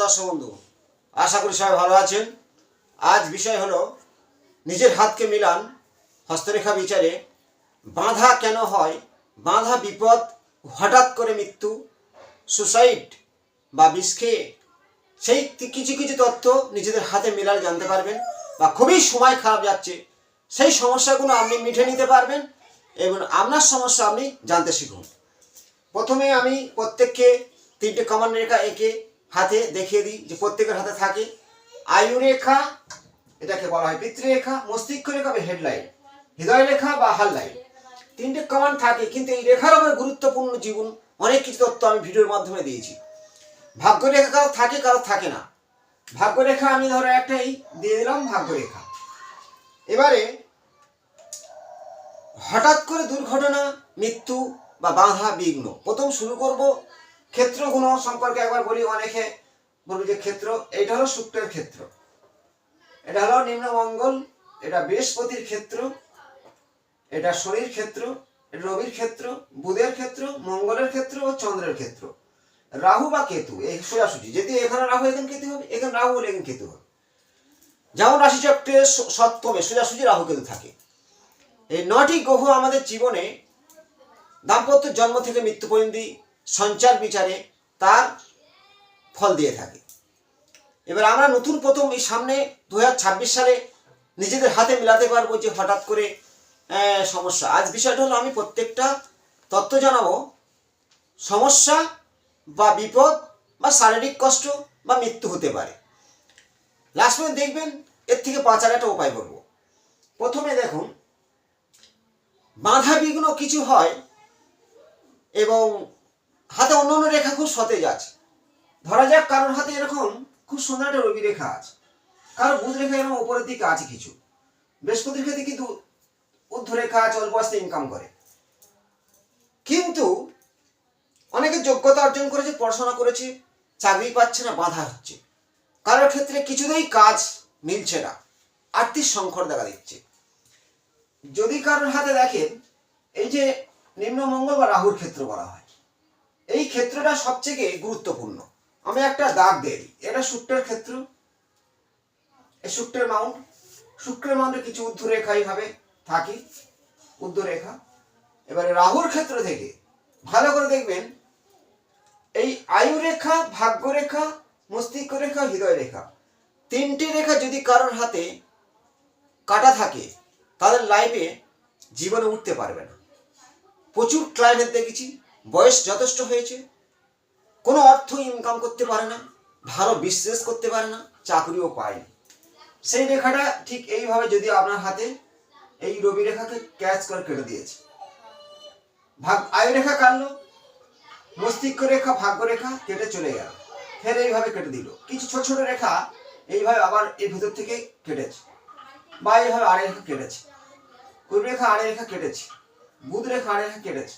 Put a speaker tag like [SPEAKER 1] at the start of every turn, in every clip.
[SPEAKER 1] দর্শক বন্ধু, আশা করি সবাই ভালো আছেন। আজ বিষয় হলো নিজের হাতকে মিলান হস্তরেখা বিচারে। বাঁধা কেন হয়, বাঁধা বিপদ, হঠাৎ করে মৃত্যু, সুসাইড বা বিষ খেয়ে, সেই কিছু কিছু তথ্য নিজেদের হাতে মিলালে জানতে পারবেন। বা খুবই সময় খারাপ যাচ্ছে, সেই সমস্যাগুলো আপনি মিটে নিতে পারবেন এবং আপনার সমস্যা আপনি জানতে শিখুন। প্রথমে আমি প্রত্যেককে তিনটে কমন রেখা এঁকে হাতে দেখিয়ে দিই, যে প্রত্যেকের হাতে থাকে। আয়ু রেখা, এটাকে বলা হয় পিতৃরেখা, মস্তিষ্ক রেখা বা হেডলাইন, হৃদয় রেখা বা হাললাইন। তিনটে কমান থাকে, কিন্তু এই রেখার আমার গুরুত্বপূর্ণ জীবন অনেক কিছু তথ্য আমি ভিডিওর মাধ্যমে দিয়েছি। ভাগ্যরেখা কারো থাকে, কারো থাকে না। ভাগ্যরেখা আমি ধরো একটাই দিয়ে দিলাম, ভাগ্যরেখা। এবারে হঠাৎ করে দুর্ঘটনা, মৃত্যু বা বাধা বিঘ্ন। প্রথম শুরু করব ক্ষেত্রগুলো সম্পর্কে একবার বলি। অনেকে বলবে যে ক্ষেত্র, এটা হলো শুক্রের ক্ষেত্র, এটা হলো নিম্নমঙ্গল, এটা বৃহস্পতির ক্ষেত্র, এটা শনির ক্ষেত্র, এটা রবির ক্ষেত্র, বুধের ক্ষেত্র, মঙ্গলের ক্ষেত্র ও চন্দ্রের ক্ষেত্র। রাহু বা কেতু এই সোজাসুজি, যদি এখানে রাহু এখানে কেতু হবে, এখানে রাহু হলে এখানে কেতু হবে। যেমন রাশিচক্রে সপ্তমে সোজাসুজি রাহু কেতু থাকে। এই 9টি গ্রহ আমাদের জীবনে দাম্পত্য জন্ম থেকে মৃত্যু পর্যন্ত সঞ্চার বিচারে তার ফল দিয়ে থাকে। এবার আমরা নতুন প্রথম এই সামনে 2026 সালে নিজেদের হাতে মিলাতে পারবো যে হঠাৎ করে সমস্যা। আজ বিষয়টা হলো আমি প্রত্যেকটা তথ্য জানাবো। সমস্যা বা বিপদ বা শারীরিক কষ্ট বা মৃত্যু হতে পারে। লাস্ট পর্যন্ত দেখবেন, এর থেকে বাঁচার একটা উপায় বলবো। প্রথমে দেখুন, বাধা বিঘ্ন কিছু হয় এবং হাতে অন্য অন্য রেখা খুব সতেজ আছে। ধরা যাক কারোর হাতে এরকম খুব সুন্দর একটা রবি রেখা আছে, কারো বুধ রেখা এরকম উপরের দিকে আছে, কিছু বৃহস্পতির ক্ষেত্রে কিন্তু ঊর্ধ্ব রেখা আছে, অল্প আস্তে ইনকাম করে। কিন্তু অনেকে যোগ্যতা অর্জন করেছে, পড়াশোনা করেছে, চাকরি পাচ্ছে না, বাধা হচ্ছে। কারোর ক্ষেত্রে কিছুতেই কাজ মিলছে না, আর্থিক সংকট দেখা দিচ্ছে। যদি কারোর হাতে দেখেন, এই যে নিম্নমঙ্গল বা রাহুর ক্ষেত্র বলা হয়, এই ক্ষেত্রটা সবচেয়ে গুরুত্বপূর্ণ। আমি একটা দাগ দিই, এটা শুক্রের ক্ষেত্র, এই শুক্রের মাউন্ট। শুক্রের মাউন্টে কিছু ঊর্ধ্ব রেখা এইভাবে থাকে, ঊর্ধ্ব রেখা। এবারে রাহুর ক্ষেত্র থেকে ভালো করে দেখবেন, এই আয়ু রেখা, ভাগ্য রেখা, মস্তিষ্ক রেখা, হৃদয় রেখা, তিনটি রেখা যদি কারোর হাতে কাটা থাকে, তাদের লাইফে জীবনে উঠতে পারবে না। প্রচুর ক্লায়েন্ট দেখেছি, বয়স যথেষ্ট হয়েছে, কোনো অর্থ ইনকাম করতে পারে না, ভালো বিজনেস করতে পারে না, চাকরিও পায়নি। সেই রেখাটা ঠিক এইভাবে যদি আপনার হাতে এই রবি রেখাকে ক্যাচ করে কেটে দিয়েছে, আয়ু রেখা কাটলো, মস্তিষ্ক রেখা, ভাগ্য রেখা কেটে চলে গেল, ফের এইভাবে কেটে দিল। কিছু ছোট ছোট রেখা এইভাবে আবার এই ভিতর থেকে কেটেছে, বা এইভাবে আড়ে রেখা কেটেছে, কুড়ি রেখা আড়ে রেখা কেটেছে, বুধ রেখা আড়ে রেখা কেটেছে,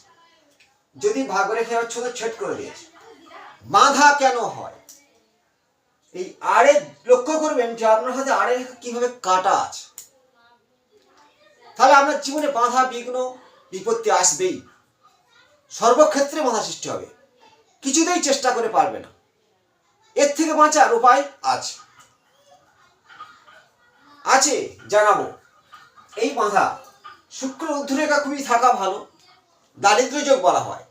[SPEAKER 1] যদি ভাগ্য রেখা ছোট ছেদ করে দিয়েছে। বাঁধা কেন হয়, এই আড়ে লক্ষ্য করবেন যে আপনার হাতে আড়ে রেখা কিভাবে কাটা আছে, তাহলে আপনার জীবনে বাধা বিঘ্ন বিপত্তি আসবেই। সর্বক্ষেত্রে বাধা সৃষ্টি হবে, কিছুতেই চেষ্টা করে পারবে না। এর থেকে বাঁচার উপায় আছে জানাবো। এই বাঁধা শুক্র ঊর্ধ্বরেখা খুবই থাকা ভালো, দারিদ্র যোগ বলা হয়।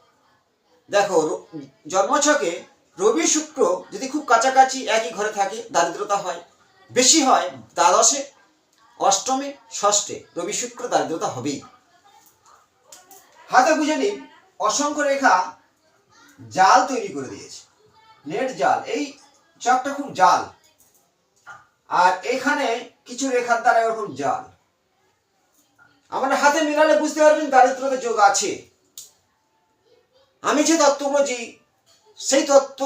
[SPEAKER 1] দেখো, জন্মছকে রবি শুক্র যদি খুব কাছাকাছি একই ঘরে থাকে, দারিদ্রতা হয় বেশি হয়। দ্বাদশে, অষ্টমে, ষষ্ঠে রবি শুক্র, দারিদ্রতা হবেই। হাতে বুঝে নিন, অসংখ্য রেখা জাল তৈরি করে দিয়েছে, নেট জাল। এই চকটা খুব জাল, আর এখানে কিছু রেখার দ্বারা এরকম জাল। আমাদের হাতে মিলালে বুঝতে পারবেন দারিদ্রতা যোগ আছে। আমি যে তত্ত্ব বলছি, সেই তত্ত্ব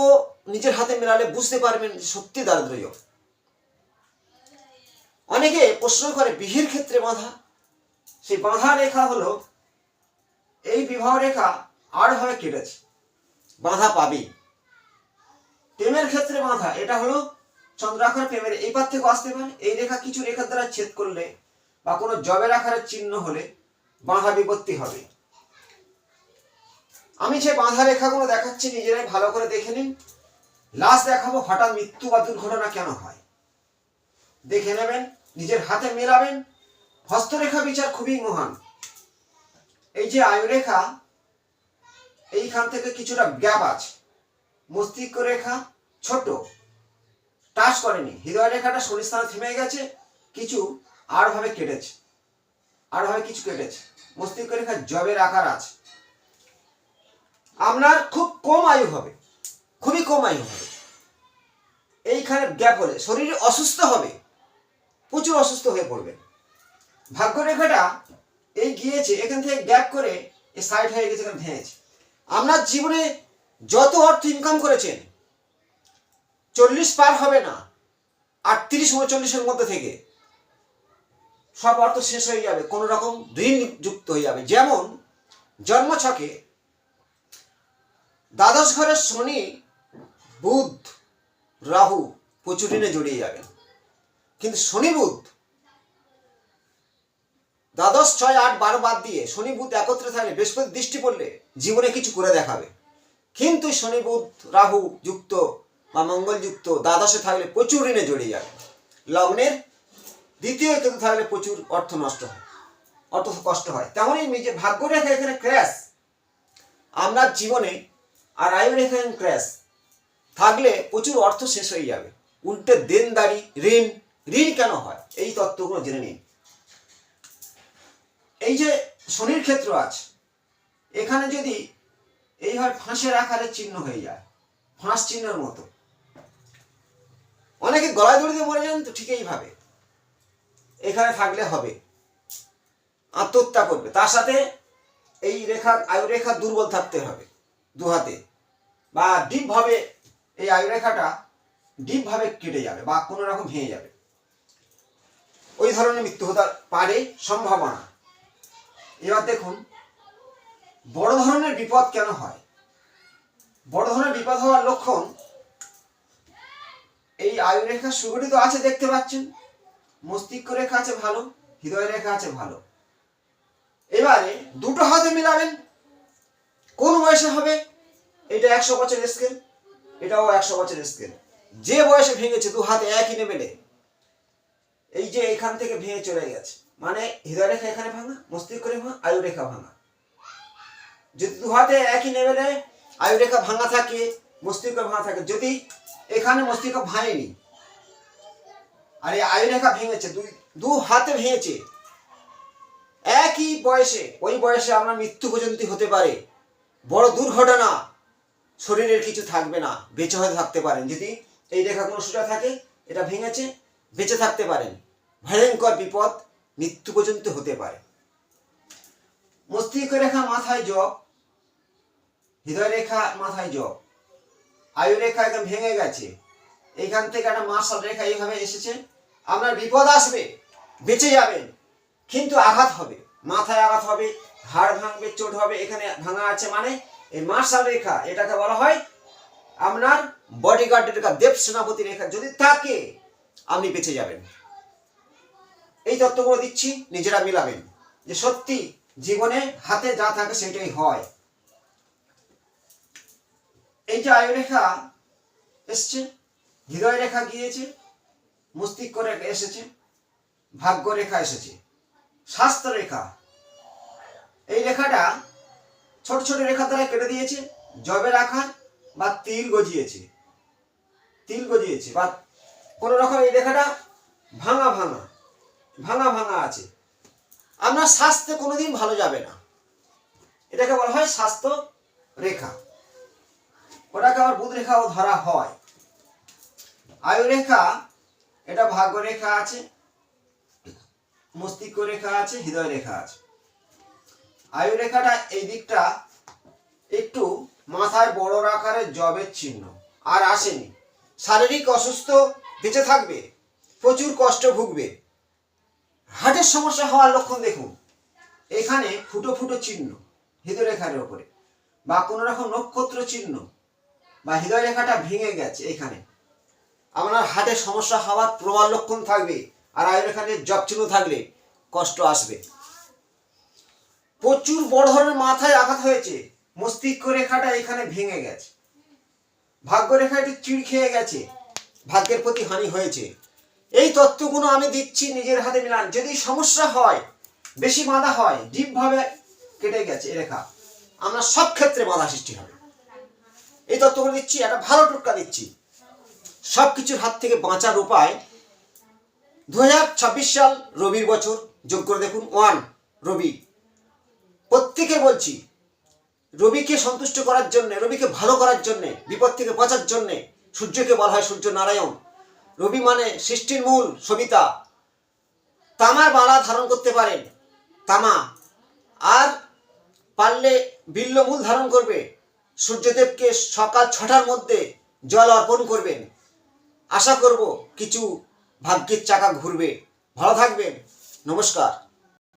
[SPEAKER 1] নিজের হাতে মেলালে বুঝতে পারবেন সত্যি দারিদ্র যোগ। অনেকে প্রশ্ন করে বিয়ের ক্ষেত্রে বাঁধা, সেই বাঁধা রেখা হলো এই বিবাহ রেখা আর ভাবে কেটেছে, বাঁধা পাবেই। প্রেমের ক্ষেত্রে বাঁধা, এটা হলো চন্দ্রাকার প্রেমের এই পার থেকে আসতে পারে। এই রেখা কিছু রেখার দ্বারা ছেদ করলে বা কোনো জবের আকারের চিহ্ন হলে বাঁধা বিপত্তি হবে। আমি যে বাঁধা রেখাগুলো দেখাচ্ছি, নিজেরাই ভালো করে দেখে নিন। লাস্ট দেখাবো হঠাৎ মৃত্যু বা দুর্ঘটনা কেন হয়। দেখে নেবেন, নিজের হাতে মেলাবেন। হস্তরেখা বিচার খুবই মহান। এই যে আয়ুরেখা, এইখান থেকে কিছুটা গ্যাপ আছে, মস্তিষ্ক রেখা ছোট, টাচ করেনি, হৃদয় রেখাটা শরীর স্থানে থেমে গেছে, কিছু আড়ভাবে কেটেছে, আড়ভাবে কিছু কেটেছে। মস্তিষ্ক রেখা জবের আকার আছে। আপনার খুব কম আয়ু হবে, খুবই কম আয়ু হবে। এইখানে গ্যাপ হলে শরীর অসুস্থ হবে, প্রচুর অসুস্থ হয়ে পড়বে। ভাগ্যরেখাটা এই গিয়েছে, এখান থেকে গ্যাপ করে এই সাইড হয়ে গেছে, এখানে ভেঙেছে। আপনার জীবনে যত অর্থ ইনকাম করেছেন 40 পার হবে না, 38-39-এর মধ্যে থেকে সব অর্থ শেষ হয়ে যাবে, কোন রকম ঋণ যুক্ত হয়ে যাবে। যেমন জন্মছকে দ্বাদশ ঘরের শনি, বুধ, রাহু প্রচুর ঋণে জড়িয়ে যাবেন। কিন্তু শনি বুধ দ্বাদশ 6, 8, 12 বাদ দিয়ে শনি বুধ একত্রে থাকলে, বৃহস্পতি দৃষ্টি পড়লে জীবনে কিছু করে দেখাবে। কিন্তু শনি বুধ রাহু যুক্ত বা মঙ্গল যুক্ত দ্বাদশে থাকলে প্রচুর ঋণে জড়িয়ে যাবে। লগ্নের দ্বিতীয় কেতু থাকলে প্রচুর অর্থ নষ্ট হয়, অর্থ কষ্ট হয়। তেমনই নিজে ভাগ্যরেখা এখানে ক্র্যাশ আপনার জীবনে, আর আয়ুরেখা ক্র্যাশ থাকলে প্রচুর অর্থ শেষ হয়ে যাবে। উল্টে দেনদারি, ঋণ। ঋণ কেন হয় এই তত্ত্বগুলো জেনে নিন। এই যে শনির ক্ষেত্র আছে, এখানে যদি এইভাবে ফাঁসের আকারে চিহ্ন হয়ে যায়, ফাঁস চিহ্নের মতো, অনেকে গলায় দড়ি দিয়ে মরে যান তো ঠিক এইভাবে এখানে থাকলে হবে, আত্মহত্যা করবে। তার সাথে এই রেখা, আয়ুরেখা দুর্বল থাকতে হবে, দু হাতে বা ডিপ ভাবে এই আয়ুরেখাটা ডিপ ভাবে কেটে যাবে বা কোনো রকম ভেঙে যাবে। ওই ধরনের মৃত্যু হতে পারে, সম্ভাবনা। এবার দেখুন বড় ধরনের বিপদ কেন হয়। বড় ধরনের বিপদ হওয়ার লক্ষণ, এই আয়ুরেখা সুগঠিত আছে দেখতে পাচ্ছেন, মস্তিষ্ক রেখা আছে ভালো, হৃদয় রেখা আছে ভালো। এবারে দুটো হাতে মিলাবেন, কোন বয়সে হবে, এটা 100 বছরের স্কেল, এটাও 100 বছরের স্কেল। যে বয়সে ভেঙেছে দু হাতে একই নেবেলে, এই যে এখান থেকে ভেঙে চলে গেছে, মানে হৃদয় রেখা এখানে ভাঙা, মস্তিষ্ক রেখা, আয়ুরেখা ভাঙা। যদি দু হাতে একই নেবেলে আয়ুরেখা ভাঙা থাকে, মস্তিষ্ক ভাঙা থাকে, যদি এখানে মস্তিষ্ক ভাঙেনি আর এই আয়ুরেখা ভেঙেছে, দু হাতে ভেঙেছে একই বয়সে, ওই বয়সে আপনার মৃত্যু পর্যন্ত হতে পারে। বড় দুর্ঘটনা, শরীরের কিছু থাকবে না, বেঁচে হয়ে থাকতে পারেন। যদি এই রেখা কোনো সোজা থাকে, এটা ভেঙেছে, বেঁচে থাকতে পারেন। ভয়ঙ্কর বিপদ, মৃত্যু পর্যন্ত হতে পারে। মস্তিষ্ক রেখা মাথায় জব, হৃদয় রেখা মাথায় জব, আয়ুরেখা একদম ভেঙে গেছে, এইখান থেকে একটা মার্শাল রেখা এইভাবে এসেছে। আপনার বিপদ আসবে, বেঁচে যাবেন, কিন্তু আঘাত হবে, মাথায় আঘাত হবে, হাড় ভাঙবে, চোট হবে। এখানে ভাঙা আছে মানে এই মার্শাল রেখা, এটাকে বলা হয় আপনার বডিগার্ডের রেখা, দেব সেনাপতি রেখা। যদি থাকে আপনি বেঁচে যাবেন। এই তত্ত্বগুলো দিচ্ছি, নিজেরা মিলাবেন যে সত্যি জীবনে হাতে যা থাকে সেটাই হয়। এই যে আয়ুরেখা এসছে, হৃদয় রেখা গিয়েছে, মস্তিষ্ক রেখা এসেছে, ভাগ্য রেখা এসেছে, স্বাস্থ্য রেখা। এই রেখাটা ছোট ছোট রেখা দ্বারা কেটে দিয়েছে, জবের আকার বা তিল গজিয়েছে, তিল গজিয়েছে বা কোন রকম এই রেখাটা ভাঙা ভাঙা ভাঙা ভাঙা আছে। আপনার স্বাস্থ্য কোনোদিন ভালো যাবে না, এটাকে বলা হয় স্বাস্থ্য রেখা। ওটাকে আবার বুধ রেখাও ধরা হয়। আয়ু রেখা, এটা ভাগ্য রেখা আছে, মস্তিষ্ক রেখা আছে, হৃদয় রেখা আছে। আয়ু রেখাটা এই দিকটা একটু মাথায় বড় আকারের জবের চিহ্ন, আর আসেনি। শারীরিক অসুস্থ, বেঁচে থাকবে, প্রচুর কষ্ট ভুগবে। হার্টের সমস্যা হওয়ার লক্ষণ দেখুন, এখানে ফুটো ফুটো চিহ্ন হৃদয় রেখার উপরে, বা কোনো রকম নক্ষত্র চিহ্ন, বা হৃদয় রেখাটা ভেঙে গেছে, এখানে আপনার হার্টের সমস্যা হওয়ার প্রবল লক্ষণ থাকবে। আর আয়ু রেখাতে জব চিহ্ন থাকলে কষ্ট আসবে। প্রচুর বড় ধরনের মাথায় আঘাত হয়েছে, মস্তিষ্ক রেখাটা এখানে ভেঙে গেছে, ভাগ্যরেখা একটু চিড় খেয়ে গেছে, ভাগ্যের প্রতি হানি হয়েছে। এই তত্ত্বগুলো আমি দিচ্ছি, নিজের হাতে মিলান। যদি সমস্যা হয়, বেশি বাধা হয়, ডিপভাবে কেটে গেছে এ রেখা, আমরা সব ক্ষেত্রে বাধা সৃষ্টি হবে। এই তত্ত্বগুলো দিচ্ছি, একটা ভালো টোটকা দিচ্ছি সব কিছুর হাত থেকে বাঁচার উপায়। 2026 সাল রবির বছর, যোগ করে দেখুন 1 রবি। প্রত্যেকে বলছি, রবিকে সন্তুষ্ট করার জন্য, রবিকে ভালো করার জন্য, বিপদ থেকে বাঁচার জন্য। সূর্যকে বলা হয় সূর্য নারায়ণ। রবি মানে সৃষ্টির মূল, সবিতা। তামার মালা ধারণ করতে পারেন, তামা। আর পারলে বিল্ল মূল ধারণ করবে। সূর্যদেবকে সকাল 6টার মধ্যে জল অর্পণ করবেন। আশা করব কিছু ভাগ্যের চাকা ঘুরবে। ভালো থাকবেন, নমস্কার।